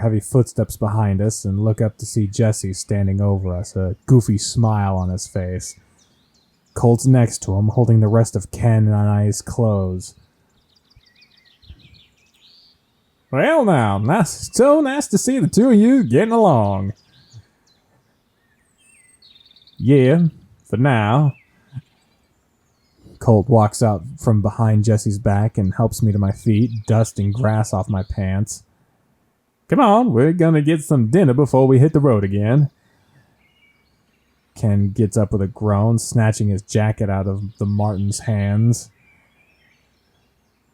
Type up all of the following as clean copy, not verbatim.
heavy footsteps behind us and look up to see Jesse standing over us, a goofy smile on his face. Colt's next to him, holding the rest of Ken and I's clothes. Well now, so nice to see the two of you getting along. Yeah, for now. Colt walks out from behind Jesse's back and helps me to my feet, dusting grass off my pants. Come on, we're gonna get some dinner before we hit the road again. Ken gets up with a groan, snatching his jacket out of the Martin's hands.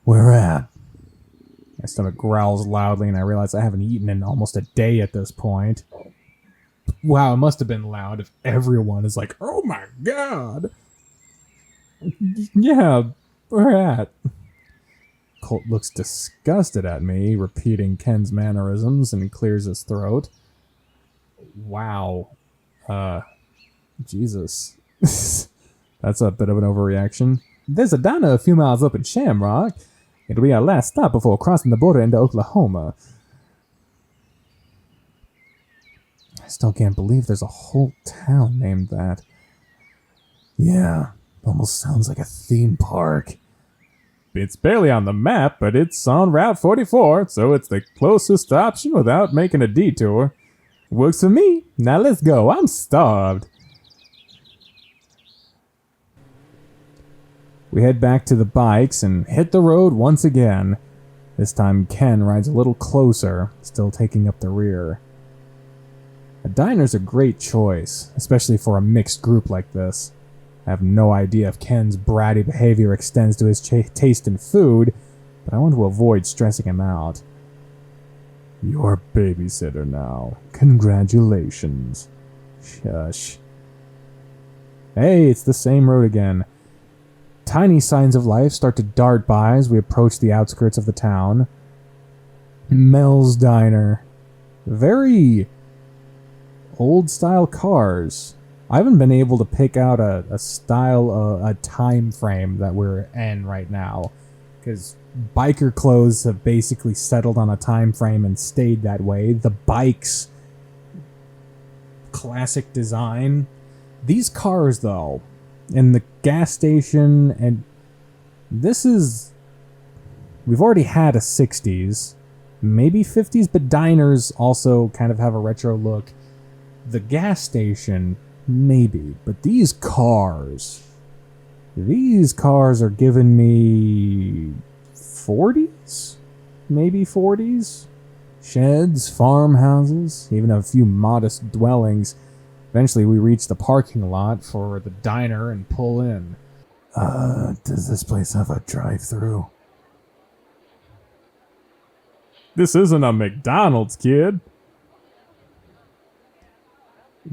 Where at? My stomach growls loudly and I realize I haven't eaten in almost a day at this point. Wow, it must have been loud if everyone is like, oh my god! Yeah, where at? Colt looks disgusted at me, repeating Ken's mannerisms, and he clears his throat. Wow. Jesus. That's a bit of an overreaction. There's a diner a few miles up in Shamrock. It'll be our last stop before crossing the border into Oklahoma. I still can't believe there's a whole town named that. Yeah, almost sounds like a theme park. It's barely on the map, but it's on Route 44, so it's the closest option without making a detour. Works for me. Now let's go. I'm starved. We head back to the bikes and hit the road once again. This time Ken rides a little closer, still taking up the rear. A diner's a great choice, especially for a mixed group like this. I have no idea if Ken's bratty behavior extends to his taste in food, but I want to avoid stressing him out. You're a babysitter now. Congratulations. Shush. Hey, it's the same road again. Tiny signs of life start to dart by as we approach the outskirts of the town. Mel's Diner. Very old-style cars. I haven't been able to pick out a style, a time frame that we're in right now, because biker clothes have basically settled on a time frame and stayed that way. The bikes, classic design. These cars, though, in the gas station, and this is... We've already had a 60s, maybe 50s, but diners also kind of have a retro look. The gas station, maybe, but these cars are giving me 40s? Maybe 40s? Sheds, farmhouses, even a few modest dwellings. Eventually we reach the parking lot for the diner and pull in. Does this place have a drive-thru? This isn't a McDonald's, kid.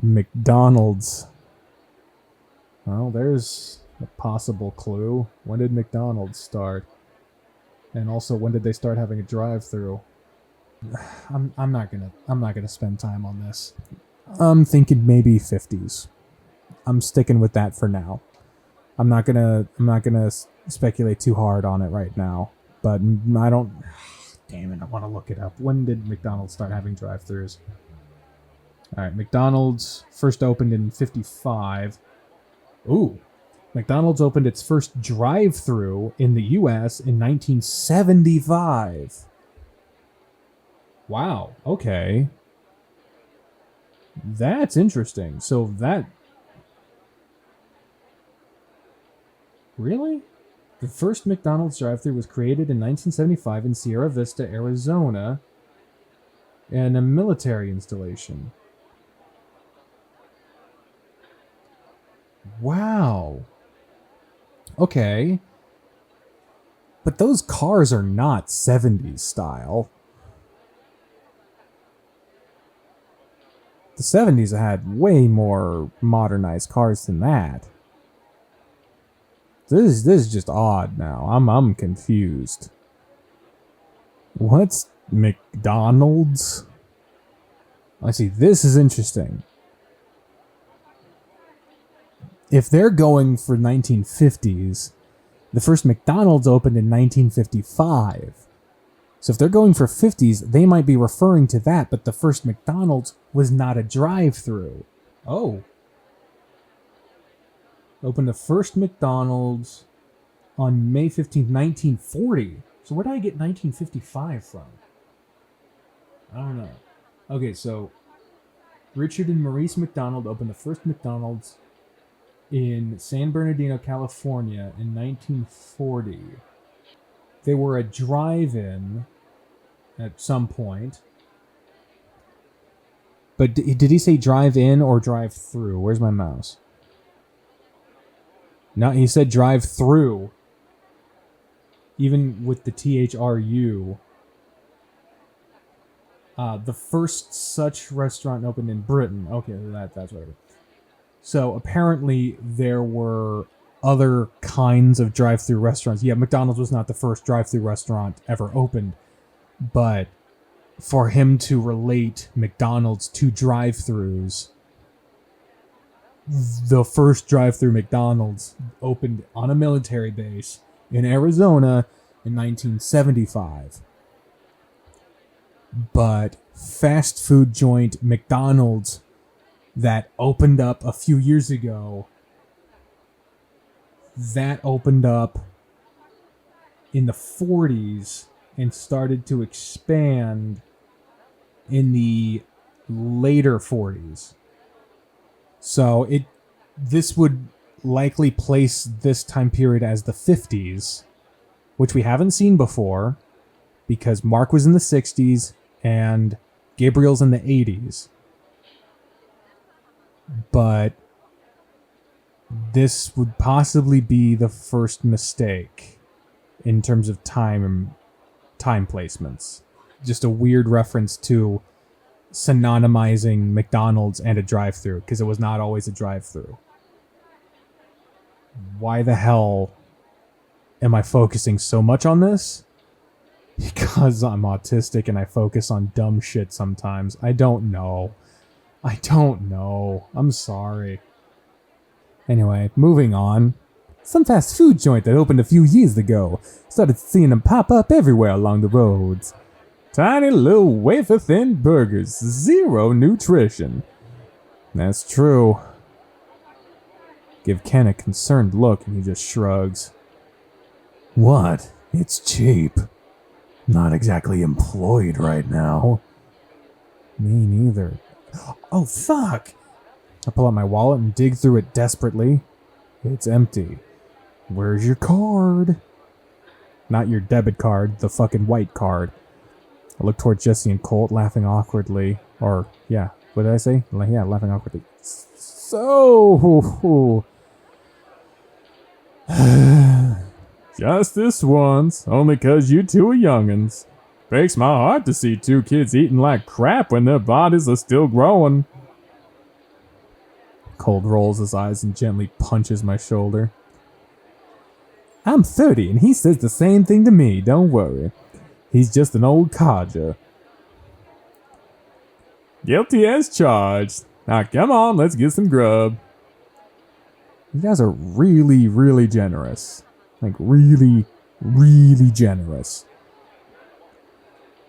McDonald's. Well, there's a possible clue. When did McDonald's start? And also, when did they start having a drive-thru? I'm not gonna spend time on this. I'm thinking maybe 50s. I'm sticking with that for now. I'm not gonna speculate too hard on it right now. But I don't. Damn it! I want to look it up. When did McDonald's start having drive-thrus? All right, McDonald's first opened in 55. Ooh, McDonald's opened its first drive-thru in the U.S. in 1975. Wow. Okay. That's interesting. So that... Really? The first McDonald's drive-thru was created in 1975 in Sierra Vista, Arizona, in a military installation. Wow. Okay. But those cars are not 70s style. The 70s had way more modernized cars than that. This is just odd now. I'm confused. What's McDonald's? I see. This is interesting. If they're going for 1950s, the first McDonald's opened in 1955. So if they're going for 50s, they might be referring to that, but the first McDonald's was not a drive-through. Oh. Opened the first McDonald's on May 15th, 1940. So where did I get 1955 from? I don't know. Okay, so Richard and Maurice McDonald opened the first McDonald's in San Bernardino, California in 1940. They were a drive-in at some point. But did he say drive-in or drive-through? Where's my mouse? No, he said drive-through. Even with the THRU. The first such restaurant opened in Britain. Okay, that's right. So apparently there were other kinds of drive-through restaurants. Yeah, McDonald's was not the first drive-through restaurant ever opened, but for him to relate McDonald's to drive-throughs, the first drive-through McDonald's opened on a military base in Arizona in 1975. But fast food joint McDonald's that opened up a few years ago, that opened up in the 40s and started to expand in the later 40s. So this would likely place this time period as the 50s, which we haven't seen before because Mark was in the 60s and Gabriel's in the 80s. But this would possibly be the first mistake in terms of time placements. Just a weird reference to synonymizing McDonald's and a drive-thru, because it was not always a drive-thru. Why the hell am I focusing so much on this? Because I'm autistic and I focus on dumb shit sometimes. I don't know. I'm sorry. Anyway, moving on. Some fast food joint that opened a few years ago. Started seeing them pop up everywhere along the roads. Tiny little wafer-thin burgers. Zero nutrition. That's true. Give Ken a concerned look and he just shrugs. What? It's cheap. Not exactly employed right now. Me neither. Oh, fuck! I pull out my wallet and dig through it desperately. It's empty. Where's your card? Not your debit card, the fucking white card. I look toward Jesse and Colt, laughing awkwardly. Or, yeah, what did I say? Yeah, laughing awkwardly. So... Just this once, only 'cause you two are young'uns. Breaks my heart to see two kids eating like crap when their bodies are still growing. Colt rolls his eyes and gently punches my shoulder. I'm 30 and he says the same thing to me, don't worry. He's just an old codger. Guilty as charged. Now come on, let's get some grub. You guys are really, really generous. Like really, really generous.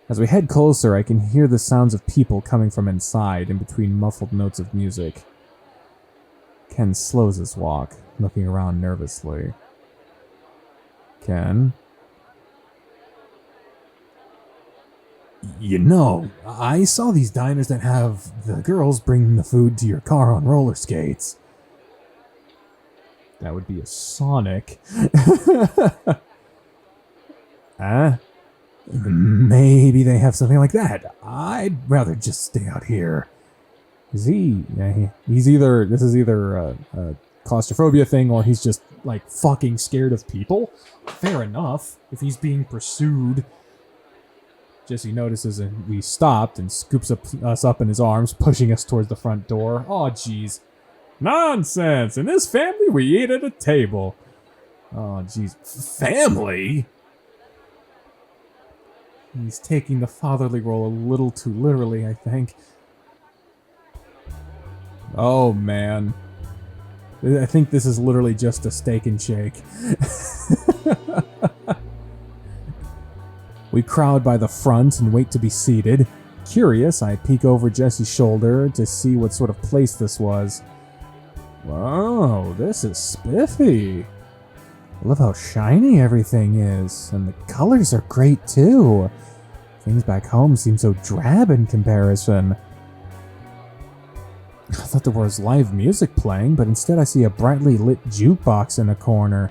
As we head closer, I can hear the sounds of people coming from inside in between muffled notes of music. Ken slows his walk, looking around nervously. Ken? You know, I saw these diners that have the girls bring the food to your car on roller skates. That would be a Sonic. Huh? Maybe they have something like that. I'd rather just stay out here. Is he? Yeah, he's either... This is either a claustrophobia thing or he's just, like, fucking scared of people. Fair enough. If he's being pursued. Jesse notices and we stopped and scoops us up in his arms, pushing us towards the front door. Aw, jeez. Nonsense! In this family, we eat at a table. Oh, jeez. Family? He's taking the fatherly role a little too literally, I think. Oh, man. I think this is literally just a steak and shake. We crowd by the front and wait to be seated. Curious, I peek over Jesse's shoulder to see what sort of place this was. Whoa, this is spiffy. I love how shiny everything is, and the colors are great too. Things back home seem so drab in comparison. I thought there was live music playing, but instead I see a brightly lit jukebox in a corner.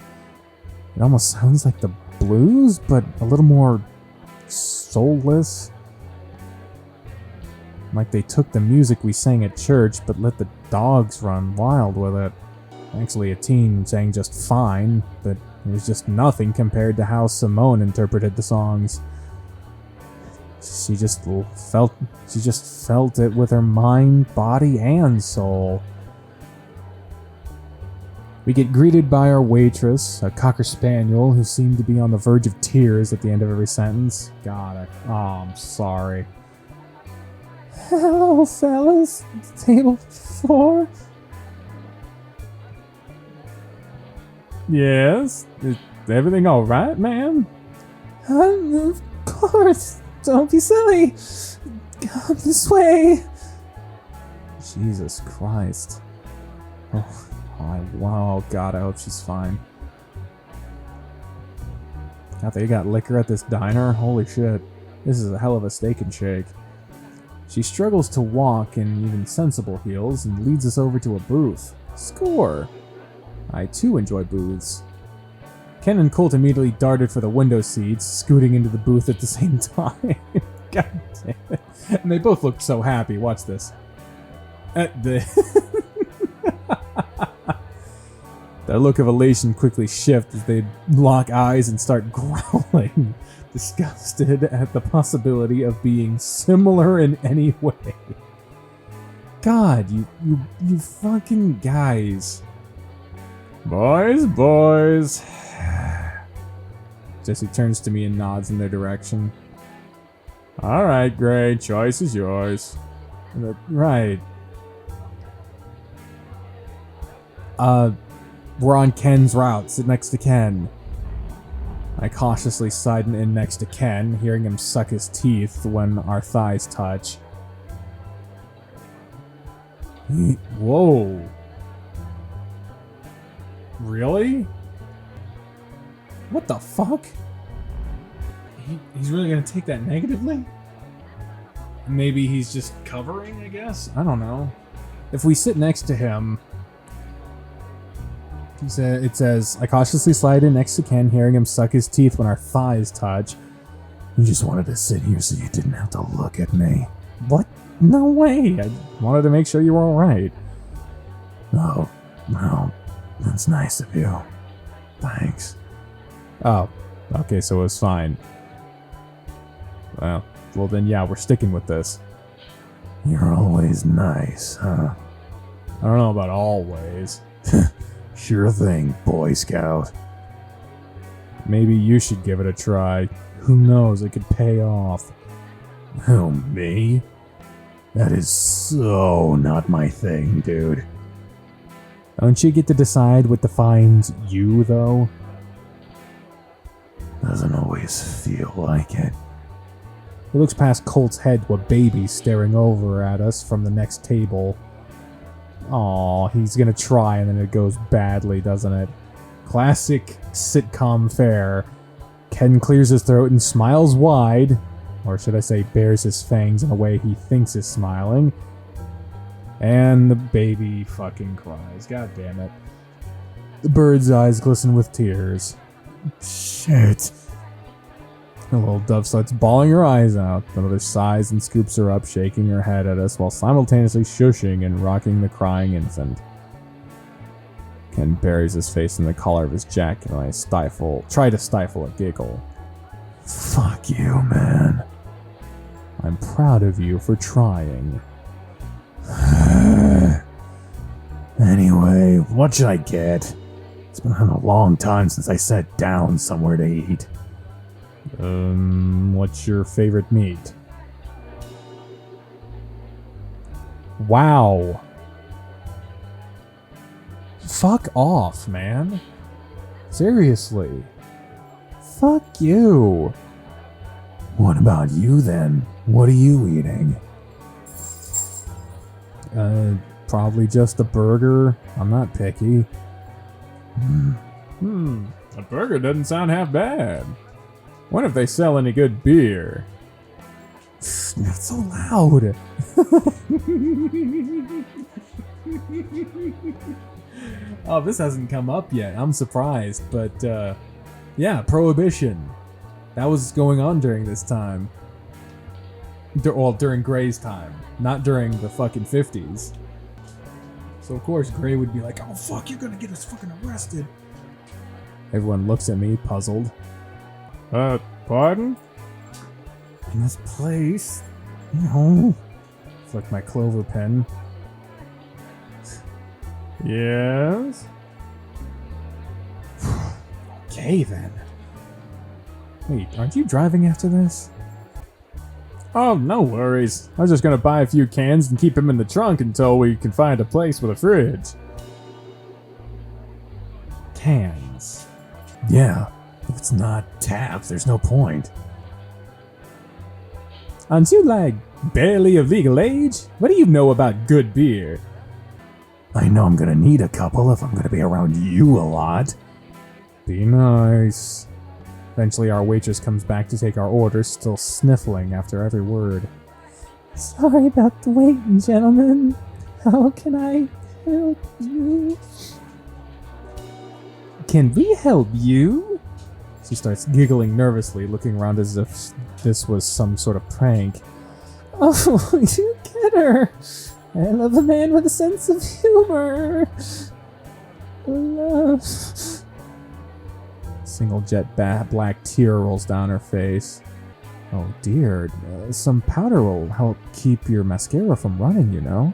It almost sounds like the blues, but a little more soulless. Like they took the music we sang at church, but let the dogs run wild with it. Actually, a teen sang just fine, but it was just nothing compared to how Simone interpreted the songs. She just felt it with her mind, body, and soul. We get greeted by our waitress, a cocker spaniel who seemed to be on the verge of tears at the end of every sentence. God, I'm sorry. Hello, fellas. Table 4. Yes? Is everything alright, ma'am? Of course. Don't be silly. Come this way. Jesus Christ. Oh, God, I hope she's fine. God, they got liquor at this diner? Holy shit. This is a hell of a steak and shake. She struggles to walk in even sensible heels and leads us over to a booth. Score! I too enjoy booths. Ken and Colt immediately darted for the window seats, scooting into the booth at the same time. God damn it. And they both looked so happy. Watch this. Their look of elation quickly shifts as they lock eyes and start growling, disgusted at the possibility of being similar in any way. God, you fucking guys. Boys. Jesse turns to me and nods in their direction. Alright, Gray, choice is yours. Right. We're on Ken's route. Sit next to Ken. I cautiously slide in next to Ken, hearing him suck his teeth when our thighs touch. Whoa. Really? What the fuck? He's really gonna take that negatively? Maybe he's just covering, I guess? I don't know. If we sit next to him... It says, I cautiously slide in next to Ken, hearing him suck his teeth when our thighs touch. You just wanted to sit here so you didn't have to look at me. What? No way! I wanted to make sure you were alright. Oh, well, that's nice of you. Thanks. Oh, okay, so it was fine. Well then yeah, we're sticking with this. You're always nice, huh? I don't know about always. Sure thing, Boy Scout. Maybe you should give it a try. Who knows, it could pay off. Who, me? That is so not my thing, dude. Don't you get to decide what defines you, though? Doesn't always feel like it. He looks past Colt's head to a baby staring over at us from the next table. Aw, he's gonna try and then it goes badly, doesn't it? Classic sitcom fare. Ken clears his throat and smiles wide. Or should I say bares his fangs in a way he thinks is smiling. And the baby fucking cries. God damn it. The bird's eyes glisten with tears. Shit. The little dove starts bawling her eyes out. The mother sighs and scoops her up, shaking her head at us while simultaneously shushing and rocking the crying infant. Ken buries his face in the collar of his jacket and I try to stifle a giggle. Fuck you, man. I'm proud of you for trying. Anyway, what should I get? It's been a long time since I sat down somewhere to eat. What's your favorite meat? Wow. Fuck off, man. Seriously. Fuck you. What about you then? What are you eating? Probably just a burger. I'm not picky. A burger doesn't sound half bad. What if they sell any good beer? Not so loud. Oh, this hasn't come up yet. I'm surprised, but yeah, Prohibition. That was going on during this time. Well, during Gray's time, not during the fucking 50s. So of course Gray would be like, "Oh fuck, you're gonna get us fucking arrested." Everyone looks at me, puzzled. Pardon? In this place? No. Flick my clover pen. Yes? Okay then. Wait, aren't you driving after this? Oh, no worries. I was just gonna buy a few cans and keep them in the trunk until we can find a place with a fridge. Cans? Yeah, if it's not taps, there's no point. Aren't you, like, barely of legal age? What do you know about good beer? I know I'm gonna need a couple if I'm gonna be around you a lot. Be nice. Eventually our waitress comes back to take our order, still sniffling after every word. Sorry about the waiting, gentlemen. How can I help you? Can we help you? She starts giggling nervously, looking around as if this was some sort of prank. Oh, you get her. I love a man with a sense of humor. Love. Single jet black tear rolls down her face. Oh dear, some powder will help keep your mascara from running, you know?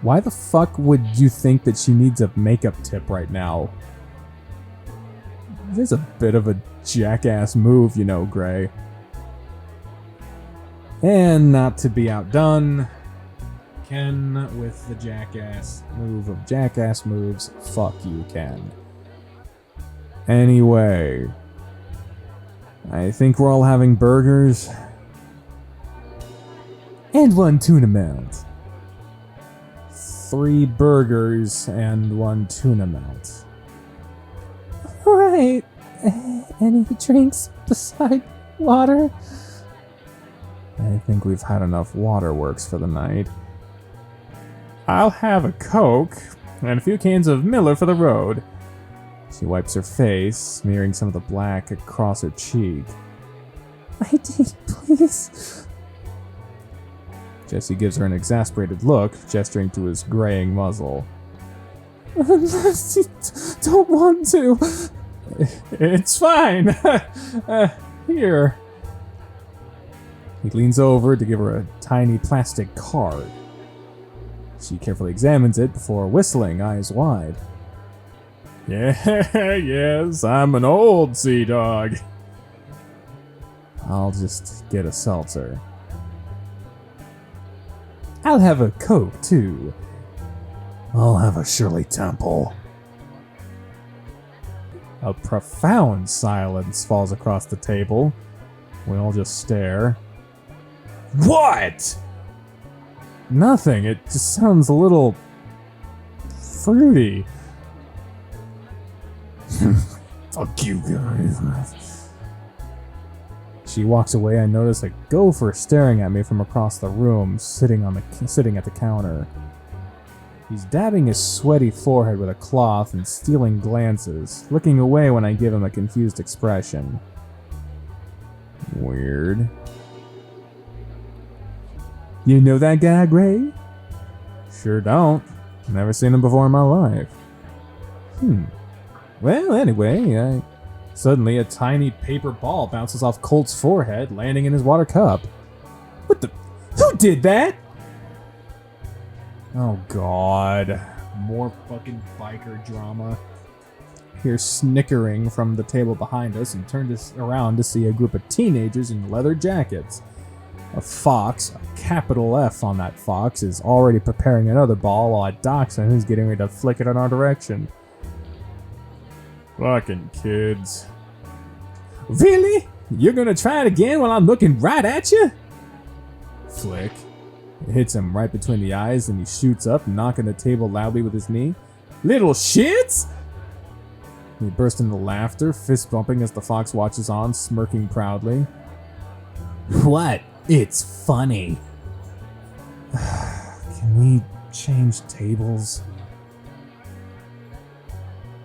Why the fuck would you think that she needs a makeup tip right now? It is a bit of a jackass move, you know, Gray. And not to be outdone, Ken with the jackass move of jackass moves. Fuck you, Ken. Anyway, I think we're all having burgers. And 1 tuna melt. 3 burgers and 1 tuna melt. Alright. Any drinks beside water? I think we've had enough waterworks for the night. I'll have a Coke and a few cans of Miller for the road. She wipes her face, smearing some of the black across her cheek. ID, please. Jesse gives her an exasperated look, gesturing to his graying muzzle. Unless you don't want to. It's fine. Here. He leans over to give her a tiny plastic card. She carefully examines it before whistling, eyes wide. Yeah, yes, I'm an old sea dog. I'll just get a seltzer. I'll have a Coke, too. I'll have a Shirley Temple. A profound silence falls across the table. We all just stare. What? Nothing. It just sounds a little fruity. Fuck you guys. She walks away. I notice a gopher staring at me from across the room, sitting at the counter. He's dabbing his sweaty forehead with a cloth and stealing glances, looking away when I give him a confused expression. Weird. You know that guy, Gray? Sure don't. Never seen him before in my life. Well, anyway, suddenly a tiny paper ball bounces off Colt's forehead, landing in his water cup. What the? Who did that? Oh god. More fucking biker drama. Hear snickering from the table behind us and turn around to see a group of teenagers in leather jackets. A fox, a capital F on that fox, is already preparing another ball while a dachshund is getting ready to flick it in our direction. Fucking kids. Really? You're gonna try it again while I'm looking right at you? Flick. It hits him right between the eyes and he shoots up, knocking the table loudly with his knee. Little shits! He bursts into laughter, fist bumping as the fox watches on, smirking proudly. What? It's funny. Can we change tables?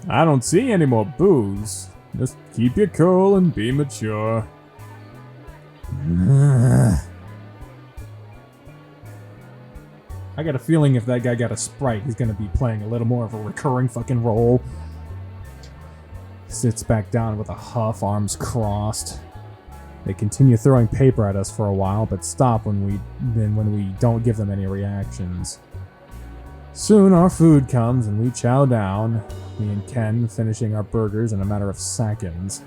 I don't see any more booze. Just keep your cool and be mature. I got a feeling if that guy got a Sprite, he's gonna be playing a little more of a recurring fucking role. Sits back down with a huff, arms crossed. They continue throwing paper at us for a while, but stop when we don't give them any reactions. Soon our food comes and we chow down, me and Ken finishing our burgers in a matter of seconds.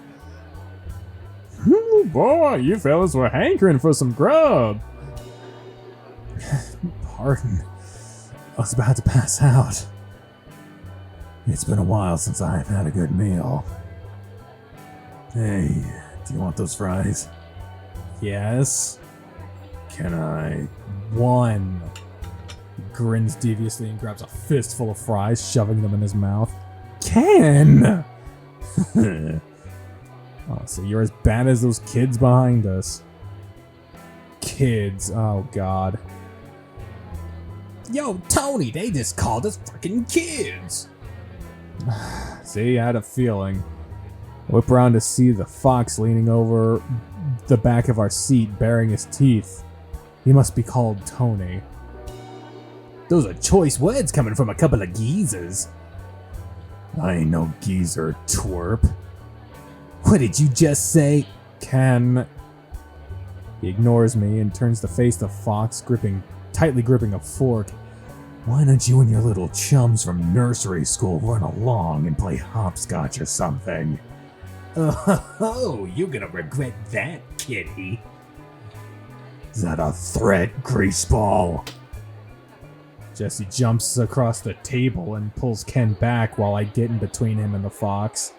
Ooh, boy, you fellas were hankering for some grub. Pardon. I was about to pass out. It's been a while since I've had a good meal. Hey, do you want those fries? Yes. Can I? One. He grins deviously and grabs a fistful of fries, shoving them in his mouth. Ken! Oh, so you're as bad as those kids behind us. Kids, oh god. Yo, Tony, they just called us fucking kids! See, I had a feeling. Whip around to see the fox leaning over the back of our seat, baring his teeth. He must be called Tony. Those are choice words coming from a couple of geezers. I ain't no geezer, twerp. What did you just say? Ken. He ignores me and turns to face the fox, tightly gripping a fork. Why don't you and your little chums from nursery school run along and play hopscotch or something? Oh, you're gonna regret that, kitty. Is that a threat, greaseball? Jesse jumps across the table and pulls Ken back while I get in between him and the fox.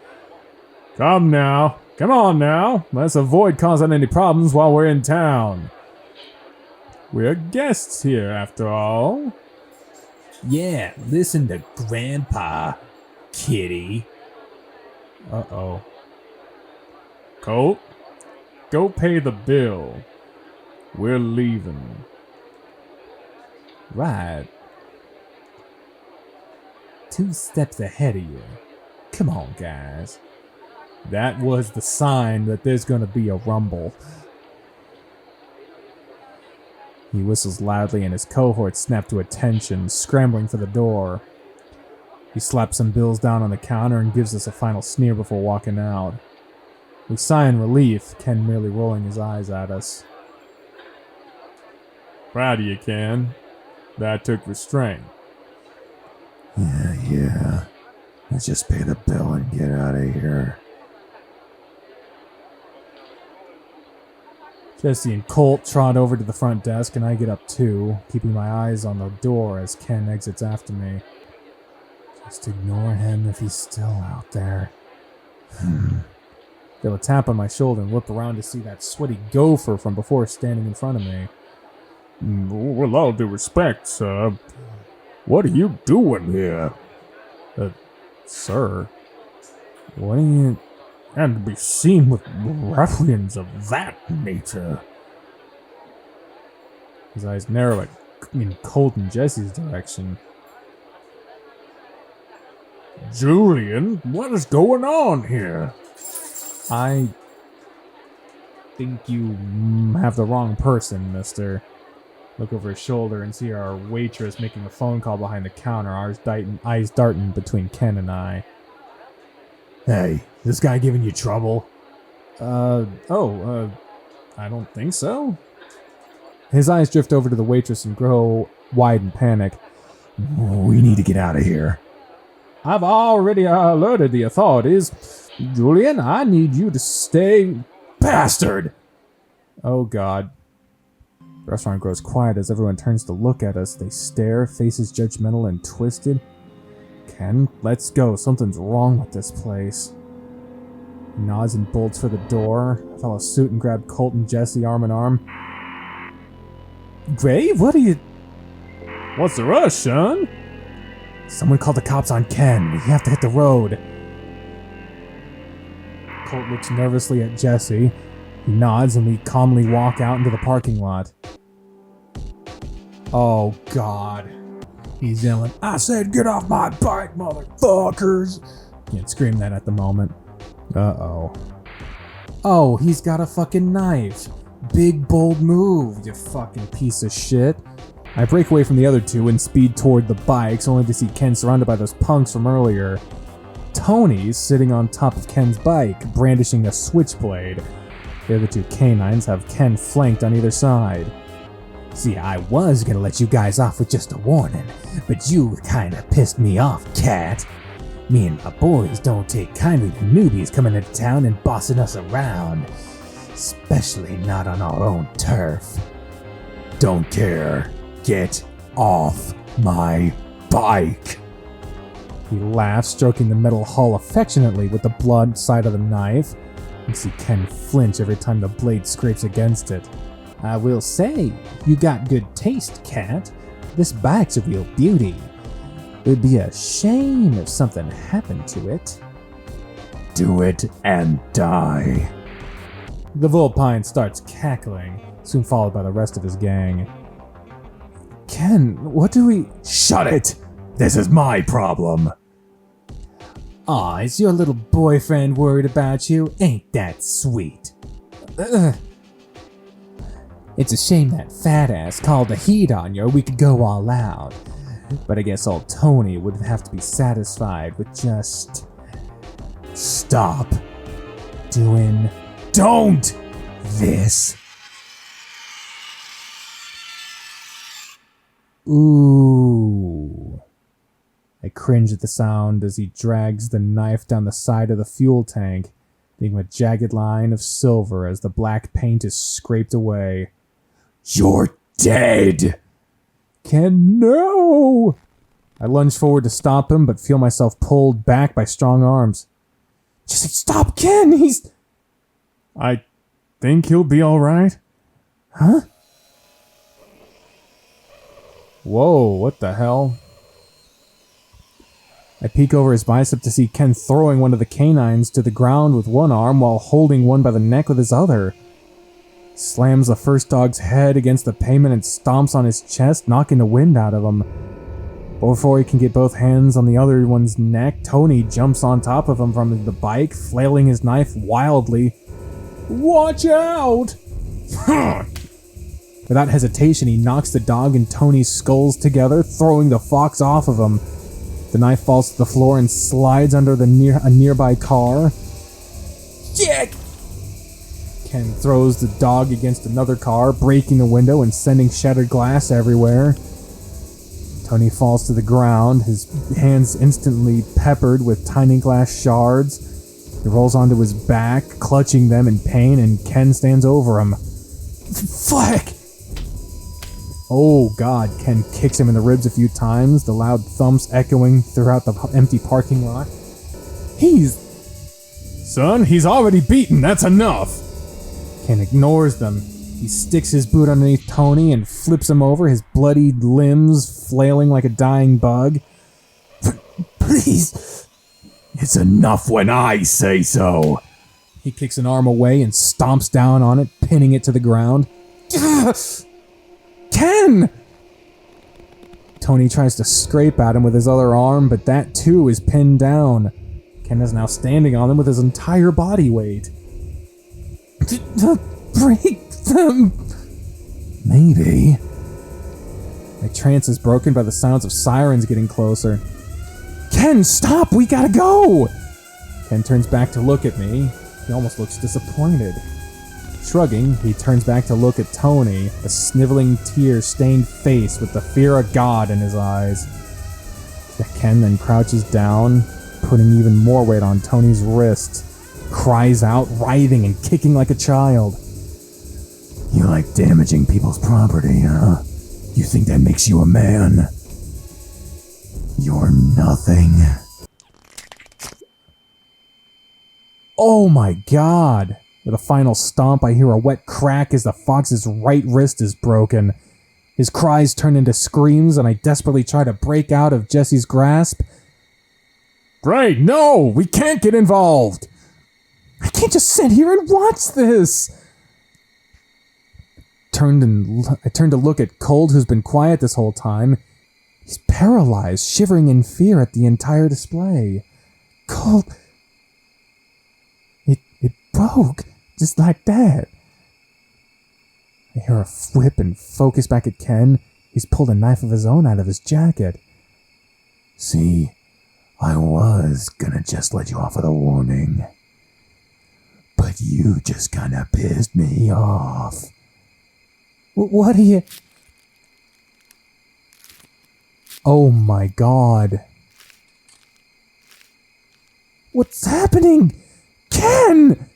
Come on now. Let's avoid causing any problems while we're in town. We're guests here, after all. Yeah, listen to Grandpa, kitty. Uh-oh. Colt, go pay the bill. We're leaving. Right. 2 steps ahead of you. Come on, guys. That was the sign that there's gonna be a rumble. He whistles loudly and his cohorts snap to attention, scrambling for the door. He slaps some bills down on the counter and gives us a final sneer before walking out. We sigh in relief, Ken merely rolling his eyes at us. Proud of you, Ken. That took restraint. Yeah. Let's just pay the bill and get out of here. Jesse and Colt trot over to the front desk and I get up too, keeping my eyes on the door as Ken exits after me. Just ignore him if he's still out there. Feel a tap on my shoulder and whip around to see that sweaty gopher from before standing in front of me. With all due respect, sir, what are you doing here? Sir, what are you... And to be seen with ruffians of that nature. His eyes narrow in Colt and Jesse's direction. Julian, what is going on here? I think you have the wrong person, mister. Look over his shoulder and see our waitress making a phone call behind the counter, eyes darting between Ken and I. Hey, this guy giving you trouble? I don't think so. His eyes drift over to the waitress and grow wide in panic. We need to get out of here. I've already alerted the authorities. Julian, I need you to stay... Bastard! Oh, God. The restaurant grows quiet as everyone turns to look at us. They stare, faces judgmental and twisted. Ken, let's go. Something's wrong with this place. He nods and bolts for the door. I follow suit and grab Colt and Jesse arm in arm. Gray, what are you... What's the rush, son? Someone called the cops on Ken. We have to hit the road. Colt looks nervously at Jesse. He nods and we calmly walk out into the parking lot. Oh, God. He's yelling, I said get off my bike, motherfuckers! Can't scream that at the moment. Uh-oh. Oh, he's got a fucking knife. Big, bold move, you fucking piece of shit. I break away from the other two and speed toward the bikes, only to see Ken surrounded by those punks from earlier. Tony's sitting on top of Ken's bike, brandishing a switchblade. The other two canines have Ken flanked on either side. See, I was gonna let you guys off with just a warning, but you kinda pissed me off, cat. Me and my boys don't take kindly to newbies coming into town and bossing us around. Especially not on our own turf. Don't care. Get off my bike. He laughs, stroking the metal hull affectionately with the blunt side of the knife. You see Ken flinch every time the blade scrapes against it. I will say, you got good taste, cat. This bike's a real beauty. It'd be a shame if something happened to it. Do it and die. The Vulpine starts cackling, soon followed by the rest of his gang. Ken, what do we... Shut it! This is my problem! Aw, is your little boyfriend worried about you? Ain't that sweet? It's a shame that fat ass called the heat on you or we could go all out. But I guess old Tony would have to be satisfied with just... Stop doing... Don't! This. Ooh. I cringe at the sound as he drags the knife down the side of the fuel tank, leaving a jagged line of silver as the black paint is scraped away. You're dead! Ken, no! I lunge forward to stop him, but feel myself pulled back by strong arms. Just stop, Ken! He's... I think he'll be alright. Huh? Whoa, what the hell? I peek over his bicep to see Ken throwing one of the canines to the ground with one arm while holding one by the neck with his other. Slams the first dog's head against the pavement and stomps on his chest, knocking the wind out of him. But before he can get both hands on the other one's neck, Tony jumps on top of him from the bike, flailing his knife wildly. Watch out! Without hesitation, he knocks the dog and Tony's skulls together, throwing the fox off of him. The knife falls to the floor and slides under a nearby car. Jack! Ken throws the dog against another car, breaking the window and sending shattered glass everywhere. Tony falls to the ground, his hands instantly peppered with tiny glass shards. He rolls onto his back, clutching them in pain, and Ken stands over him. Fuck! Oh god, Ken kicks him in the ribs a few times, the loud thumps echoing throughout the empty parking lot. Son, he's already beaten, that's enough! Ken ignores them. He sticks his boot underneath Tony and flips him over, his bloodied limbs flailing like a dying bug. Please! It's enough when I say so! He kicks an arm away and stomps down on it, pinning it to the ground. Ken! Tony tries to scrape at him with his other arm, but that too is pinned down. Ken is now standing on him with his entire body weight. Break them! Maybe. My trance is broken by the sounds of sirens getting closer. Ken, stop! We gotta go! Ken turns back to look at me. He almost looks disappointed. Shrugging, he turns back to look at Tony, a sniveling, tear-stained face with the fear of God in his eyes. Ken then crouches down, putting even more weight on Tony's wrist, cries out, writhing and kicking like a child. You like damaging people's property, huh? You think that makes you a man? You're nothing. Oh my god! With a final stomp, I hear a wet crack as the fox's right wrist is broken. His cries turn into screams, and I desperately try to break out of Jesse's grasp. Great, no! We can't get involved! I can't just sit here and watch this! I turned to look at Cold, who's been quiet this whole time. He's paralyzed, shivering in fear at the entire display. Cold... It broke, just like that. I hear a whip and focus back at Ken. He's pulled a knife of his own out of his jacket. See, I was gonna just let you off with a warning. But you just kinda pissed me off. What are you... Oh my god. What's happening? Ken!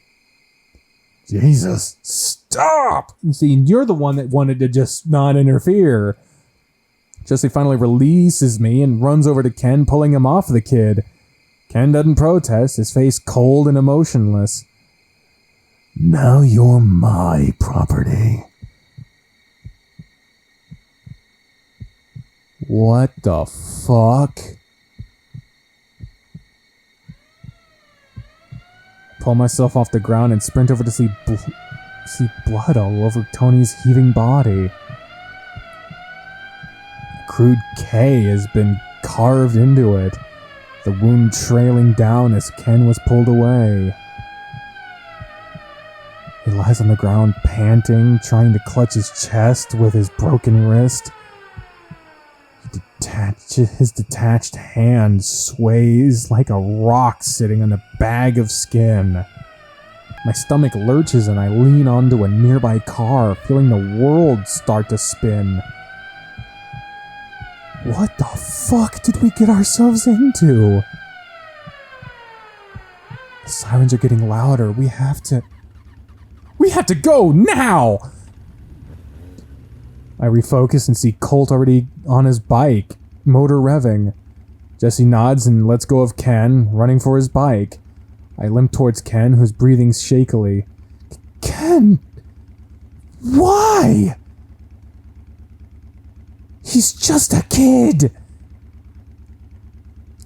Jesus, stop! You see, you're the one that wanted to just not interfere. Jesse finally releases me and runs over to Ken, pulling him off the kid. Ken doesn't protest, his face cold and emotionless. Now you're my property. What the fuck? Pull myself off the ground and sprint over to see blood all over Tony's heaving body. A crude K has been carved into it, the wound trailing down as Ken was pulled away. He lies on the ground panting, trying to clutch his chest with his broken wrist. His detached hand sways like a rock sitting on a bag of skin. My stomach lurches and I lean onto a nearby car, feeling the world start to spin. What the fuck did we get ourselves into? The sirens are getting louder. We have to go now! I refocus and see Colt already on his bike, motor revving. Jesse nods and lets go of Ken, running for his bike. I limp towards Ken, who's breathing shakily. Ken! Why? He's just a kid!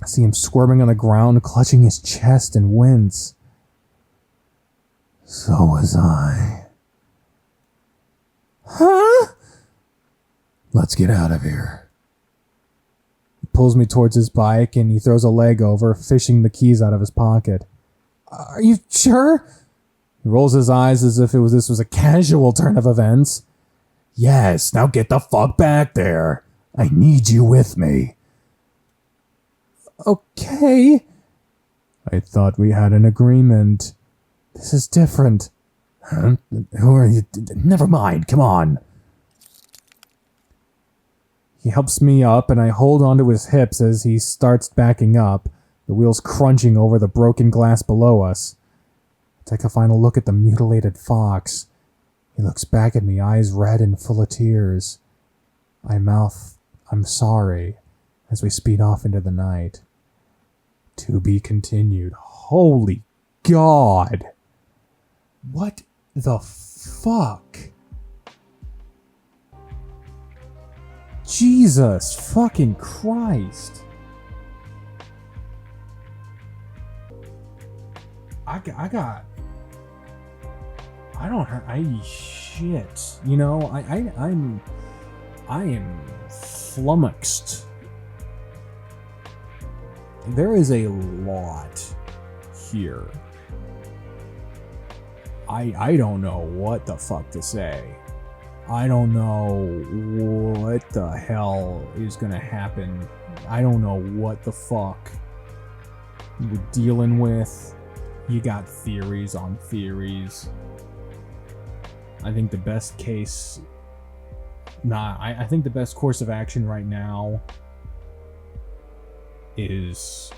I see him squirming on the ground, clutching his chest and wince. So was I. Huh? Let's get out of here. He pulls me towards his bike and he throws a leg over, fishing the keys out of his pocket. Are you sure? He rolls his eyes as if this was a casual turn of events. Yes, now get the fuck back there. I need you with me. Okay. I thought we had an agreement. This is different. Huh? Who are you? Never mind, come on. He helps me up and I hold onto his hips as he starts backing up, the wheels crunching over the broken glass below us. I take a final look at the mutilated fox. He looks back at me, eyes red and full of tears. I mouth, "I'm sorry," as we speed off into the night. To be continued. Holy God! What the fuck? Jesus fucking Christ. Shit. You know, I am flummoxed. There is a lot here. I don't know what the fuck to say. I don't know what the hell is gonna happen. I don't know what the fuck we're dealing with. You got theories on theories. I think the best case... I think the best course of action right now is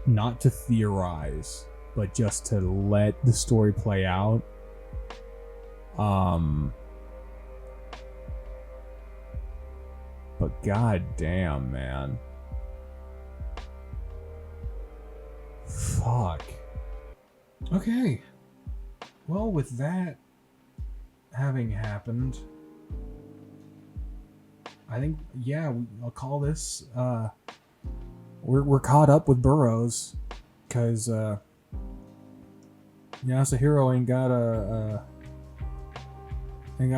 not to theorize, but just to let the story play out. But god damn, man. Fuck. Okay. Well, with that having happened, I think, yeah, I'll call this, we're caught up with Burrows, because, Yasuhiro ain't got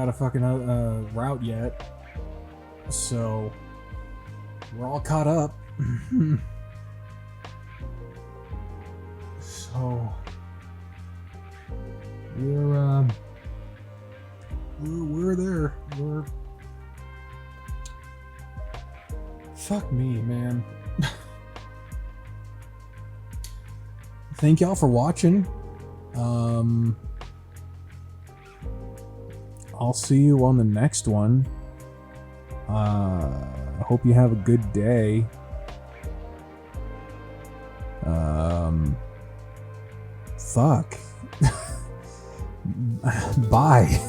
a fucking route yet, so we're all caught up. So we're there. Fuck me, man. Thank y'all for watching. I'll see you on the next one. I hope you have a good day. Fuck. Bye.